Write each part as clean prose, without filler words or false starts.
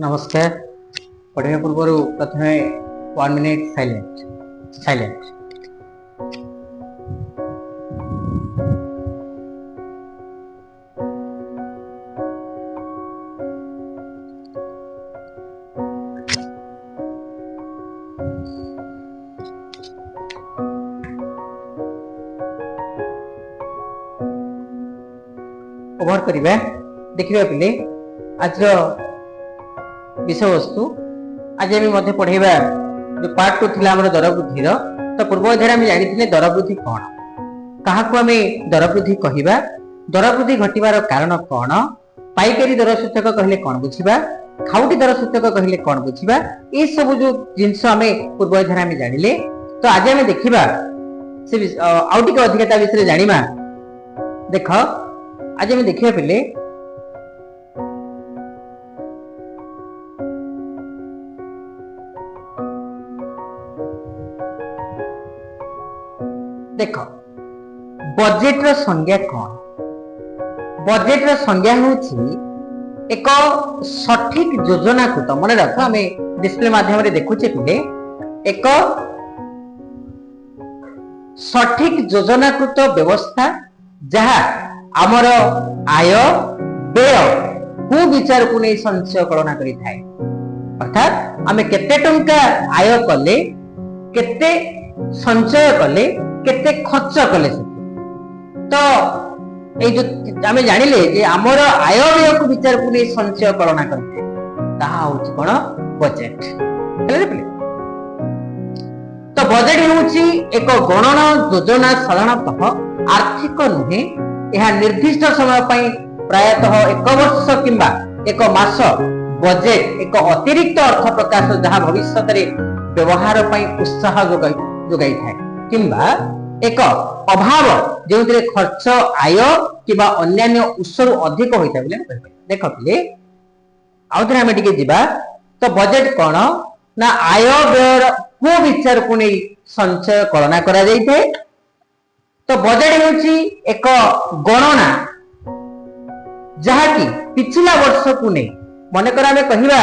नमस्कार। पढ़िया पूर्व प्रथम 1 मिनिट साइलेंट। ओवर करिबा देखिबा पिले आज विषय वस्तु आज आम मध्य पढ़ेबा जो पार्ट 2 थिला हमर दर वृद्धि तो पूर्व अध्याय आम जानिथिले दर वृद्धि कोन काहाकू आम दर वृद्धि कहिबा दर वृद्धि घटिबार कारण कोन पाइकारी दर सूचक कहले कोन बुझिबा खाउटी दर सूचक कहले कोन बुझिबा ए सब जो जिंस आम पूर्व अध्याय आम जानिले तो आज आम देखिबा से आउटी के अधिकता विषय जानिबा। देख आज आम देखिबा पिले देख बजेट रो संज्ञा कौन बजेट रो संज्ञा होछि एक सठिक योजना को तो मन रख आम डिस्प्ले माध्यम रे देखुचे पिले एक सठिक योजनाकृत व्यवस्था जहा आमर आय व्यय को विचार को नहीं संचय कलना करि थाए अर्थात आम केते टंका आय कले केते संचय कले केते खर्च कले तो ए जो आम जानिले जे हमर आय व्यय को विचार को नहीं संचय कलना करते ताहा होछि कोन बजेट हेले पिले। तो बजेट होछि एक गणना योजना साधारणतः आर्थिक नुहे यह निर्दिष्ट समय पई प्रायतः 1 वर्ष किंबा 1 मास बजेट एक अतिरिक्त अर्थ प्रकाश जहां भविष्य रे व्यवहार पई उत्साह जोगाई थाए किंबा एक अभाव जो खर्च आय किबा अन्य उत्स अधिक होता है। देख पिले आउथरे आमे टिके जिबा तो बजेट कोन ना आय व्यय को विचार को नहीं संचय कलना करा जाई थे। तो बजेट होची एक गणना जहा कि पिछला वर्ष को नहीं मन कर आमे कहिबा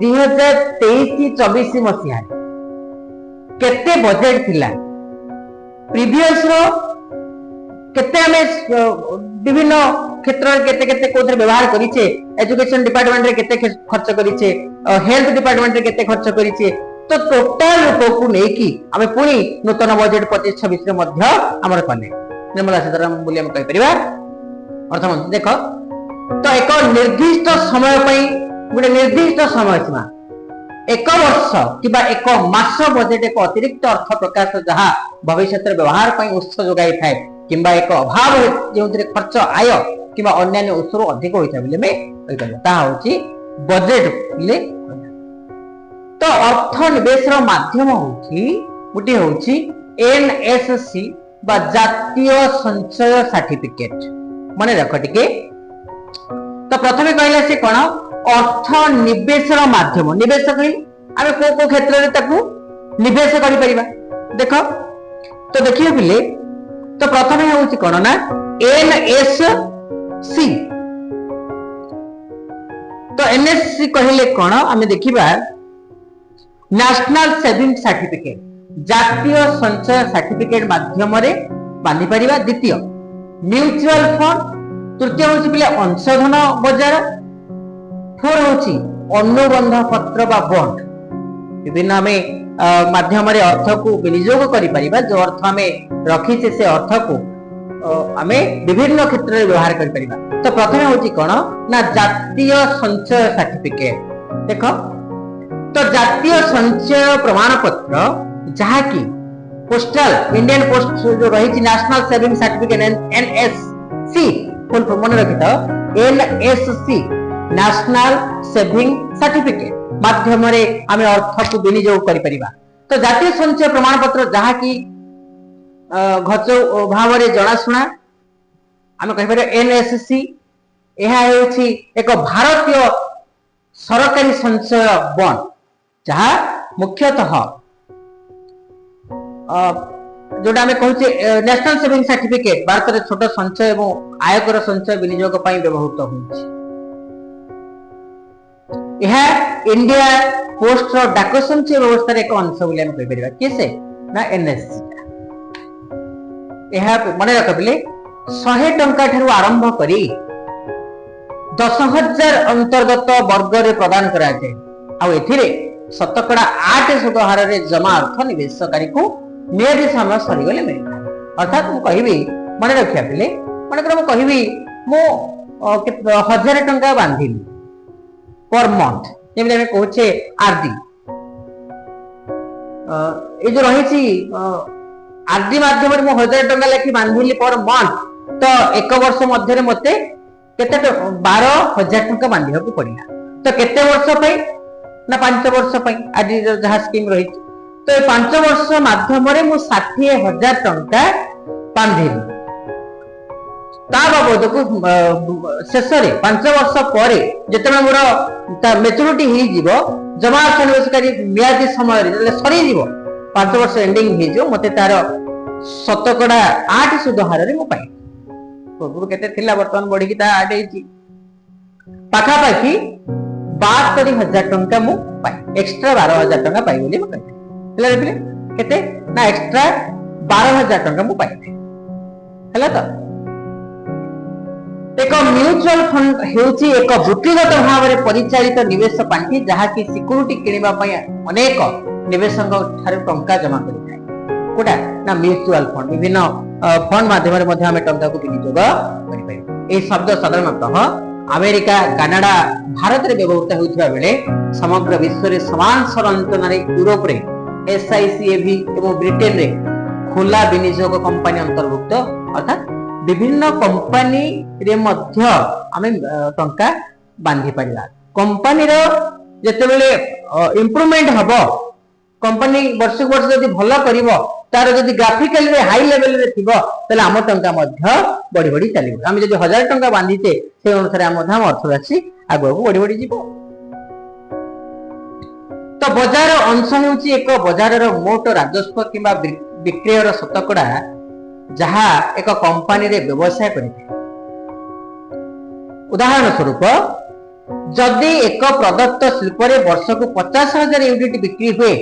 2023-24 मसिया केते बजेट थिला प्रीवियस रो केते हमें विभिन्न क्षेत्र केते केते कोथरे व्यवहार करिचे एजुकेशन डिपार्टमेंट रे केते खर्च करिचे हेल्थ डिपार्टमेंट रे केते खर्च करिचे तो टोटल रूप को नै कि हमें पुनी नूतन बजेट 25-26 रे मध्य हमर कने निर्मला सीतारामन बोली हम कहि परिबा अर्थमंत्री देखो तो एक निर्दिष्ट समय पई गुटे निर्दिष्ट समय सीमा 1 वर्ष किबा 1 मास बजेट एक अतिरिक्त अर्थ प्रकाश जहा भविष्य व्यवहार पई उत्स जोगाई थाए किंबा एक अभाव जेउतरे खर्च आय किबा अन्य उत्स अधिक होइता बिले में कहि परिबा ता होची बजेट ले। तो अर्थ निवेश रो माध्यम होची गुटे होची एनएससी बा जातीय संचय सर्टिफिकेट माने रख टिके। तो प्रथमे कहला से कोन अर्थ निवेश रो माध्यम निवेश कहि आमे को क्षेत्र रे ताकू निवेश करि परिबा। देखो तो देखियो बिले तो प्रथमे होची कोन ना एनएससी तो एनएससी कहले कोन आमे देखिबा नेशनल सेविंग सर्टिफिकेट जातीय संचय सर्टिफिकेट माध्यम रे बांधी परिबा। द्वितीय म्यूचुअल फंड तृतीय होची बिले अंशधन बाजार फोर होची अनुबंध पत्र बा बॉन्ड विभिन्न हमें माध्यम रे अर्थ को विनियोग करि परिबा जो अर्थ हमें रखी से अर्थ को हमें विभिन्न क्षेत्र रे व्यवहार करि परिबा। तो प्रथमे होची कोन ना जातीय संचय सर्टिफिकेट देखो तो जातीय संचय प्रमाण पत्र जहा कि पोस्टल इंडियन पोस्ट जो रही national saving certificate NSC full form मन रखि तो एनएससी नेशनल सेविंग सर्टिफिकेट माध्यम रे आमे अर्थ को विनियोग करि परिबा। तो जातीय संचय प्रमाण पत्र जहा कि घच भाव रे जणा सुना आमे कहि परिबा एनएससी एहा होछि एक भारतीय सरकारी संचय बॉन्ड जहा मुख्यतः जोटा हमें कहूचे नेशनल सेविंग सर्टिफिकेट भारत रे छोट संचय एवं आयकर संचय विनियोग पई व्यवहृत होछि। यह इंडिया पोस्ट डाक संचय व्यवस्था एक अंश बोली हम कहि परिबा कि से ना एनएससी यह मन रख पे 100 टंका ठारू आरंभ करी 10,000 अंतर्गत वर्ग रे प्रदान करा जाए आ एथिरे शतकड़ा 8 सुध हार रे जमा अर्थ निवेशकारी को मेयादी समय सरीगले मिलता अर्थात मु कहबी मन रखिया पिले मन कर मु कहबी मु 1000 टंका बांधिली पर मंथ जेमि हम कहूचे आरडी ए जो रही आरडी माध्यम मु 1000 टंका लेखि बांधिली पर मंथ तो एक वर्ष मध्य मते केते 12,000 टंका बांधिया को पड़िला तो केते वर्ष पई ना 5 वर्ष पई आरडी जहा स्कीम रही तो 5 वर्ष माध्यम रे मु 60,000 टंका बांधिली ता बाबद को शेष रे 5 वर्ष परे जेतने मोर मैच्योरिटी ही जीवो जमा निवेशकारी मियादी समय रे सरी जीवो 5 वर्ष एंडिंग ही जो मते तार शतकड़ा 8 सुध हार रे मु पाई पूर्व केते थिला वर्तमान बढ़ी की ता 8 हेची पाखा पाखी 72,000 टंका मु पाई एक्स्ट्रा 12,000 टंका पाई बोली म कहले हेला रे केते ना एक्स्ट्रा 12,000 टंका मु पाई हेला तो एक म्यूचुअल फंड हेउची एक वृत्तिगत भाव में परिचालित निवेश पांठी जहा कि सिक्योरिटी किनिबा पय अनेक निवेशक ठारे टंका जमा करि थाए कोटा ना म्यूचुअल फंड विभिन्न फंड माध्यम रे मध्ये हम टंका को विनियोग करि पाइ ए शब्द साधारणतः अमेरिका कनाडा भारत रे व्यवहृत होउथबा बेले समग्र विश्व रे समान सरंतन रे यूरोप रे एसआईसीएवी एवं ब्रिटेन रे खुला विनियोग कंपनी अंतर्भुक्त अर्थात विभिन्न कंपनी रे मध्य आमे टंका बांधी परिला कंपनी रो जते बेले इंप्रूवमेंट हबो कंपनी वर्ष वर्ष जदी भलो करिवो तार जदी ग्राफिकली रे हाई लेवल रे थिबो तले हम टंका मध्य बड़ी बड़ी चलिबो आमे जदी 1000 टंका बांधीते से अनुसार हम धाम अर्थ राशि आगो बड़ी बड़ी जीवो तो बाजार अंश हेउची एक बाजार रो मोट राजस्व किबा विक्रय रो शतकड़ा जहा एक कंपनी रे व्यवसाय करिथे उदाहरण स्वरूप जदि एक प्रदत्त शिल्प रे वर्ष को 50,000 यूनिट बिक्री हुए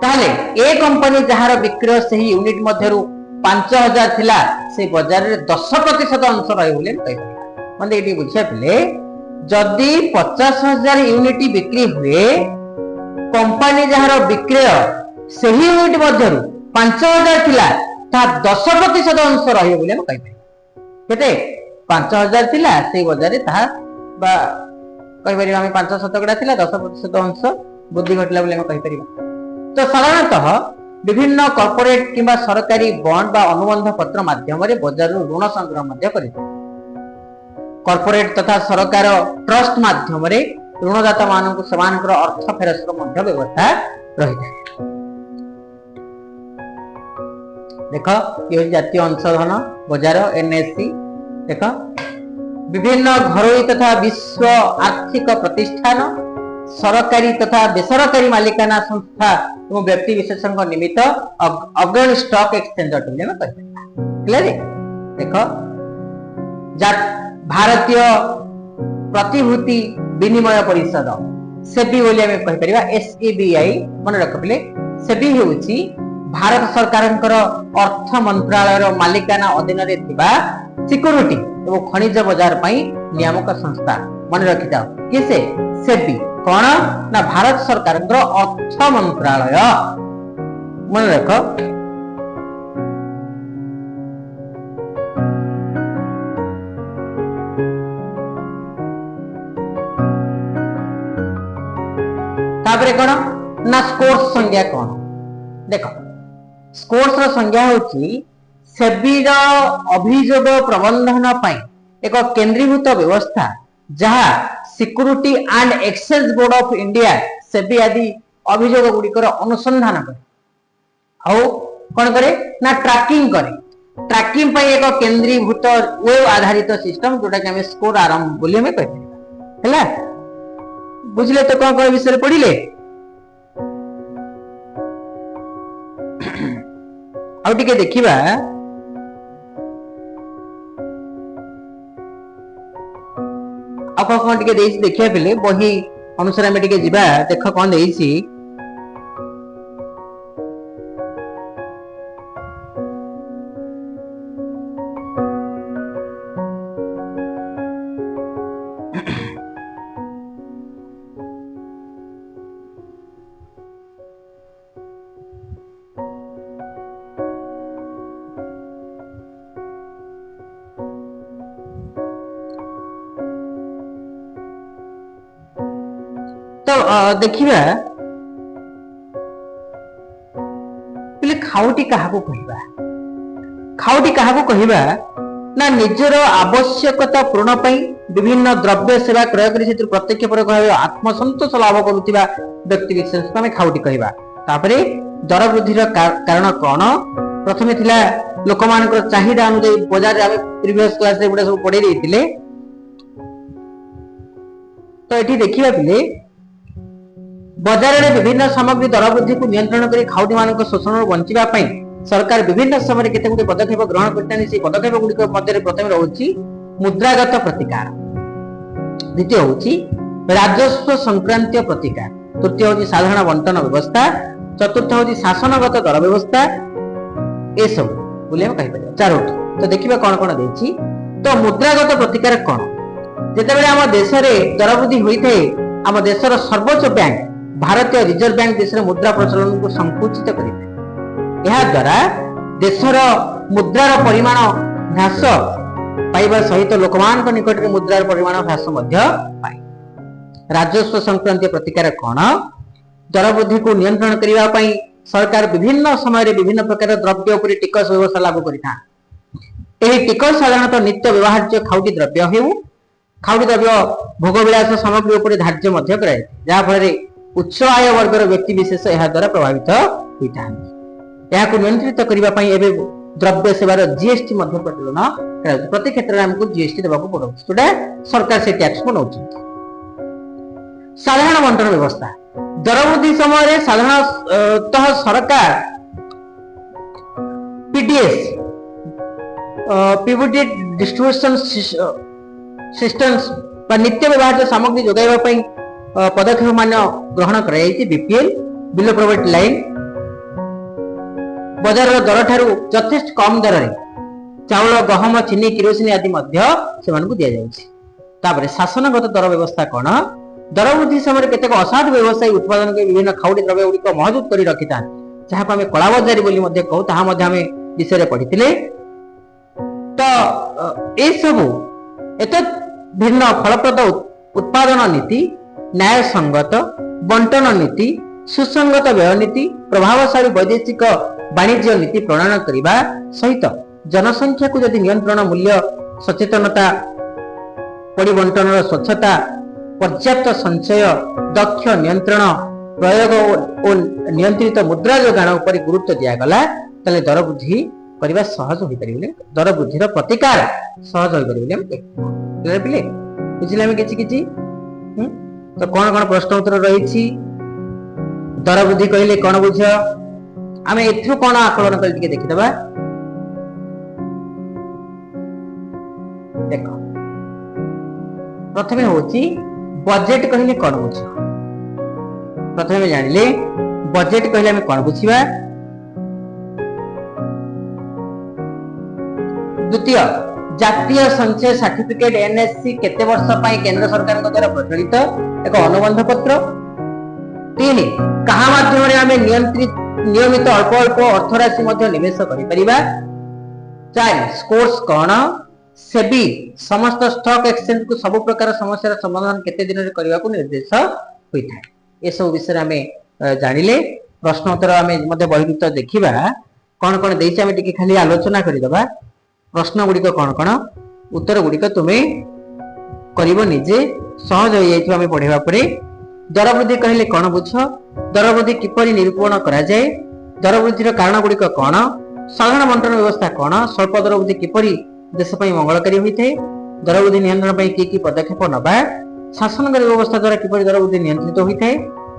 ताले ए कंपनी जहार विक्रय सही यूनिट मध्यरु 5,000 थिला से बाजार रे 10% अंश रही बोले कहबा माने एटी बुझिया पले जदि 50,000 यूनिट बिक्री हुए कंपनी जहार विक्रय सही यूनिट मध्यरु 5,000 थिला ता 10% अंश रही बोले हम कहबे केते 5,000 थिला से बाजार ता बा कहि परिबा हम 5 शतकड़ा थिला 10% अंश बुद्धि घटला बोले हम कहि परिबा तो साधारणतः विभिन्न कॉर्पोरेट किंबा सरकारी बॉन्ड बा अनुबंध पत्र माध्यम रे बाजार ऋण संग्रह मध्य करिते कॉर्पोरेट तथा सरकार ट्रस्ट माध्यम रे ऋणदाता मानक समानकर अर्थ फेरस्तर मध्य व्यवस्था रहिता देखो ये जातीय अंशधन बाजार एनएससी देखो विभिन्न घरोई तथा विश्व आर्थिक प्रतिष्ठान सरकारी तथा बेसरकारी मालिकाना संस्था एवं व्यक्ति विशेषण निमित्त अग्रणी स्टॉक एक्सचेंज क्लियर देखो भारतीय प्रतिभूति विनिमय परिषद सेबी बोली हम कहि परिबा एसईबीआई मन रखबले सेबी हेउची भारत सरकारଙ୍କର अर्थ मंत्रालय मालिकाना अधीन रे थिबा सिक्योरिटी एवं खनिज बाजार पई नियामक संस्था मन रखि जाओ किसे सेबी कोन ना भारत सरकारଙ୍କର अर्थ मंत्रालय मन रख तापरे कोन ना स्कोर्स संज्ञा कोन देखो स्कोर्स रो संज्ञा होची सेबी रो अभियोग प्रबंधन पई एक केंद्रीभूत व्यवस्था जहा security and exchange board of India SEBI आदि अभियोग गुडी कर अनुसंधान करे आउ कोन करे ना ट्रैकिंग पई एक केंद्रीभूत वेब आधारित सिस्टम जोटा कि हम स्कोर आरंभ बोली हम कहै हला बुझले तो कोन विषय पढिले आउ टिके देखिबा आप टिके देखिया पेले बही अनुसार आम टे जा देख कौन देसी तो देखिबा पहले खाउटी काहाको कहिबा खाउटी काहाको कहिबा ना निजर आवश्यकता पूर्ण पई विभिन्न द्रव्य सेवा क्रय करी से प्रत्यक्ष पर भाव आत्मसंतोष लाभ करुवा व्यक्ति विशेष को हमें खाउटी कहिबा तापरे दर वृद्धि कारण कौन प्रथमे थिला लोक मानकर चाहिदा अनुसार बाजार रे प्रीवियस क्लास रे गुडा सब पढे देथिले तो एठी देखिबा पिले बाजार में विभिन्न सामग्री दर वृद्धि को नियंत्रण कर खाउटी मान शोषण बंचा सरकार विभिन्न समय केते गुटे पदक्षेप ग्रहण करते से पदक्षेप गुड़िक मध्य प्रथम रोची मुद्रागत प्रतिकार द्वितीय होची राजस्व संक्रांतीय प्रतिकार तृतीय होची साधारण बंटन व्यवस्था चतुर्थ होची शासनगत दर व्यवस्था ए सब बोले हम कहि परिया चारोटी तो देखिबा कोन कोन देछि तो मुद्रागत प्रतिकार कोन जेते बेले हम देश रे दर वृद्धि होई थे हम देशर सर्वोच्च बैंक भारतीय रिजर्व बैंक देश में मुद्रा प्रचलन को संकुचित करिଥାଏ ଏହା द्वारा देशर मुद्रार परिमाण ह्रास पाइबा सहित लोकमान निकट में मुद्रार परिमाण ह्रास मध्य पाए राजस्व संक्रांतीय प्रतिकार कौन दर वृद्धि को नियंत्रण करने पई सरकार विभिन्न समय रे विभिन्न प्रकार द्रव्य उपर टिकस व्यवस्था लागू करिथा एही टिकस साधारणतः नित्य व्यवहार्य खाउटी द्रव्य हेउ खाउटी द्रव्य भोगविलास सामग्री उपर धार्य मध्य कराए जहा फल उच्च आय वर्गर व्यक्ति विशेष यह द्वारा प्रभावित होता है नियंत्रित करने द्रव्य सेवार जीएसटी प्रचलन प्रति क्षेत्र में हमको जीएसटी देवाक पड़े सरकार से टैक्स को नौ साधारण बंटन व्यवस्था दर वृद्धि समय साधारणतः सरकार पीडीएस पीवीटी डिस्ट्रीब्यूशन सिस्टम्स नित्य व्यवहार्य सामग्री जोगाइबा पदक्षेप मान ग्रहण कर बीपीएल बिलो प्रोवर्टी लाइन बाजार दर ठारू यथेष्ट कम दर रे चाउल गहम चीनी किरोसिन आदि मध्य सेमानकु दिया जाउछि तापर शासनगत दर व्यवस्था कोन दर वृद्धि समय केतेक असाधु व्यवसायी उत्पादन के विभिन्न खाउटी द्रव्य गुडी को मौजूद करी रखिता जहा को हमें कला बाजारी बोली मध्य कहू ताहा मध्य हमें विषय रे पढिथिले तो ए सब एत भिन्न फलप्रद उत्पादन नीति न्याय संगत बंटन नीति सुसंगत व्यय नीति प्रभावशाली वैदेशिक वाणिज्य नीति प्रणयन करने सहित जनसंख्या को यदि नियंत्रण मूल्य सचेतनता परिबंटन स्वच्छता पर्याप्त संचय दक्ष नियंत्रण प्रयोग और नियंत्रित मुद्रा जोगाण उपर गुरुत्व दिगला ताले दर वृद्धि करने सहज हो पारे दर वृद्धि प्रतिकार सहज हो पारे बुझे कि तो कौन कौन प्रश्न उत्तर रही दर वृद्धि कहले कौन बुझ आम एथु कौन आकलन कर देखीदबा देख प्रथमे होची बजेट कहले कौन बुझ प्रथमे जानिले बजेट कहले हमें कौन बुझिबा द्वितीय जातीय संचय सर्टिफिकेट एनएससी केते वर्ष पाई केंद्र सरकार द्वारा प्रचलित एक अनुबंध पत्र तीन कहा माध्यम रे हमें नियमित अल्प अल्प अर्थराशि मध्य निवेश करि परिबा चार स्कोर्स कौन सेबी समस्त स्टॉक एक्सचेंज को सब प्रकार समस्या समाधान केते दिन रे करबा को निर्देश होई थाए ए सब विषय हमें जानिले प्रश्न उत्तर हमें मध्य बहिर्भूत देखिबा कौन कौन देइछ हमें टिके खाली आलोचना करि दबा प्रश्न गुड़िक कौन कौन उत्तर गुड़िक तुम्हें करिबो निजे सहज हो जाइछो हमें पढ़ेबा परे दर वृद्धि कहले कौन बुझ दर वृद्धि किपरि निरूपण करा जाए दर वृद्धि कारण गुड़िक कौन साधारण बंटन व्यवस्था कौन स्वल्प दर वृद्धि किपरि देश पई मंगलकारी होइथे दर वृद्धि नियंत्रण पई की पदक्षेप नबा शासनगत व्यवस्था द्वारा किपरि दर वृद्धि नियंत्रित होइथे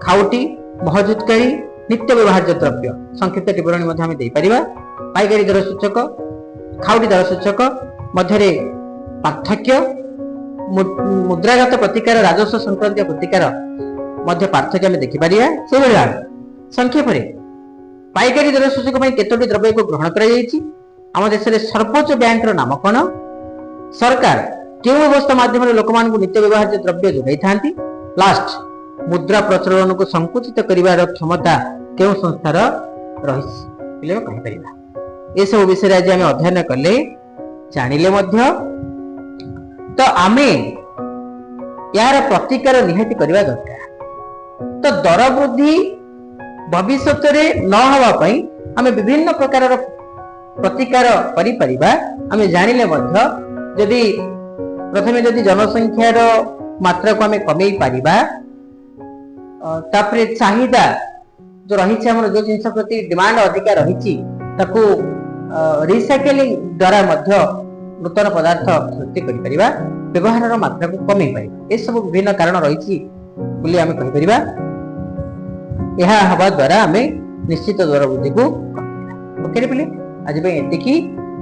खाउटी महजूदकारी नित्य व्यवहार्य द्रव्य संक्षिप्त टिप्पणी मध्ये हमें दे परिबा पाइकारी दर सूचक खाउटी दर सूचक मध्य पार्थक्य मुद्रागत प्रतिकार राजस्व संक्रांत प्रतिकार मध्य पार्थक्य आम देखिपर से भाव संक्षेप पाइकारी दर सूचक केतोटी द्रव्य को ग्रहण कर देश में सर्वोच्च बैंक नाम कौन सरकार क्यों व्यवस्था माध्यम लोक नित्य व्यवहार्य द्रव्य जोगाई था लास्ट मुद्रा प्रचलन को संकुचित कर क्षमता क्यों संस्थार रही ये सब विषय आज आम अध्ययन कले जानिले तो आमे यार प्रतिकार निहाती करवा दरकार तो दर वृद्धि भविष्य न हवा पई आमे विभिन्न प्रकार प्रतिकार करि परिबा आमे जानिले जदि प्रथमे जदि जनसंख्यार मात्रा को आमे कमे परिबा तापरे चाहिदा जो रही हमर जो जिंस प्रति डिमांड अधिक रही ताकू रिसाइकलिंग द्वारा नूतन पदार्थ सृष्टि करिपरिबा व्यवहार मात्रा को कमे पारिबा ए सब विभिन्न कारण रही बोली आमे कहि परिबा यह हवा द्वारा आमे निश्चित दर वृद्धि को ओके बोली आज पे एतिकी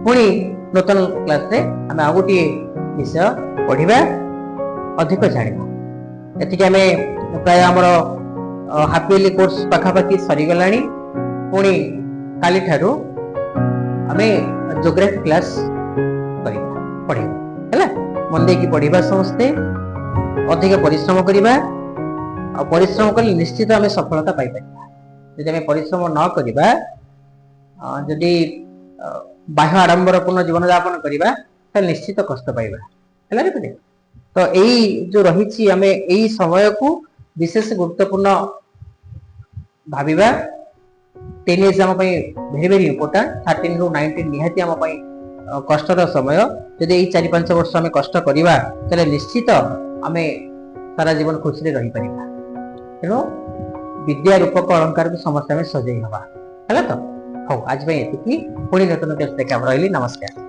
पुणी नूतन क्लास रे आमे आ गोटी विषय पढ़िबा अधिक जानिबा एतिकी आमे प्राय हमर हाफियरली कोर्स पाखा पाखी सरी गलानी पुणी काली ठारू आमे ज्योग्राफी क्लास पढ़ा है मन दे पढ़ा समस्ते अधिक परिश्रम करवा परिश्रम कले निश्चित आम सफलता पाई जदि आम परिश्रम न करवा जदि बाह्य आडंबरपूर्ण जीवन यापन करवा निश्चित कष्ट पाइबा है तो यही जो रही आम यही समय को विशेष गुरुत्वपूर्ण भाविबा 10 एज आम वेरी वेरी इंपोर्टेंट 13 ରୁ 19 निहाती आम कष्टर समय जदि यही 4-5 वर्ष आम कष्ट करवा तो निश्चित आम सारा जीवन खुशी रही पारिबा तेणु विद्या रूपक अलंकार को समस्त आम सजई हवा है तो हौ आज एति पुणी नूतन क्लास देखा रही नमस्कार।